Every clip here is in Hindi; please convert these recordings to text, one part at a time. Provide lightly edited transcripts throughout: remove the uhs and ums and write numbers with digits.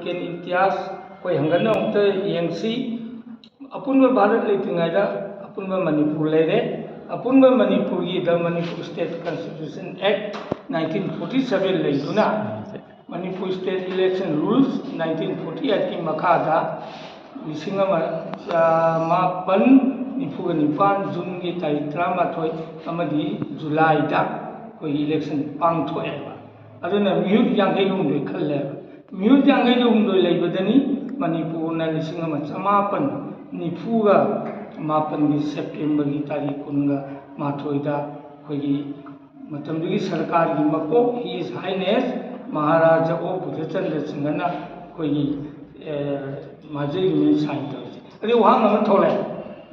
ꯄꯣꯂꯤटिꯀꯦꯜ इतिहास कोई हंगन अमत यंगसी अपुनब भारत लेतिंगाइदा अपुनब मणिपुर लेरे अपुनब मणिपुर की the Manipur state constitution act 1947 लेदुना मणिपुर स्टेट इलेक्शन रूल्स 1948 की मखादा लिसिंग मापन निफुग निपान जून की तारीख 13 जुलाई कोई इलेक्शन पांगथोएबा अदुना म्यूट यांगै हुंदोय खल्ले म्यूट यांगै हुंदोय लेबदनी मणिपुर ना लिसिंग मापन निफुगा मापन की सेप्टेम्बर की तारीख 19 कोई मतमदुगी सरकार की मकोक हिज हाइनेस महाराजा ओ बुद्धचंद्र सिंहना कोई माजे में साइन तौर अरे वहाँ हम थोड़े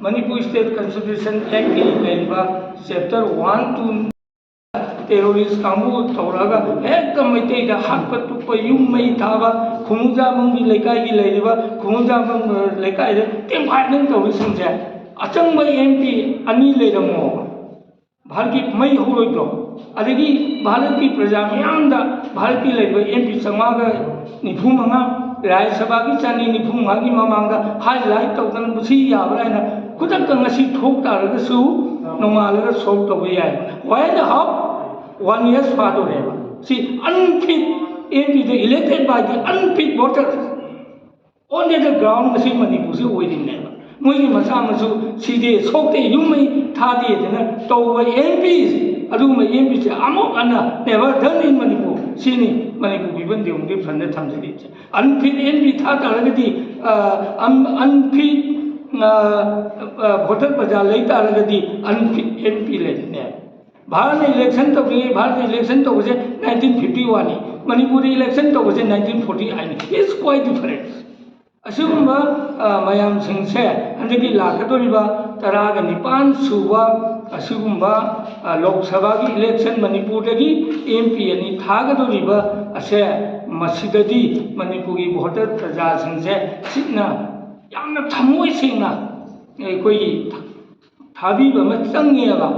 मणिपुर स्टेट कॉन्स्टिट्यूशन एक्ट की लेबा चैप्टर 1 to टेरोरिस्ट कांगू तौरगा एकदम मैते दा हाथ तुप युम मई थाबा खुमुजाबंग की लेकाई की लेबा खुमुजाबंग लेकाई दे टेम फाइनल तौरी संजे अचंग मई एमपी अनी लेरमो भारत की मई होरोइदो अदगी भारत की प्रजा मयामदा भारत की लेबा एमपी संगागा निफु मंगा राज्यसभा की चानी निफु मंगा की ममांगा हाईलाइट तौदन बुसी याबरायना खुदक ngasi thok taragasu nongalaga solve tawbe yai why the how 1 year fathereba see unfit MP the elected by the unfit voters on the ground ngasi manipur se oiding ne moi ki masa masu side sokte yumai thade dena tawba MPs aduma MP se amok ana never done in manipur sini manipur given the only fund thamjali unfit MP tha taragadi unfit voter बजा लेता रगदी अनफिट एमपी लेने भारत ने इलेक्शन तो भी भारत ने इलेक्शन तो बजे 1951 मणिपुर इलेक्शन तो बजे 1949 इज क्वाइट डिफरेंस असुगुम्बा मयाम सिंसे हंदगी लाखदोरिबा तरागा निपान सुबा असुगुम्बा लोकसभा की इलेक्शन मणिपुर दगी एमपी अनि थागदोरिबा असे मसिददी मणिपुर की वोटर प्रजा सिंसे सिना यामना थमोय सिंना कोई थाबीबा चंगेबा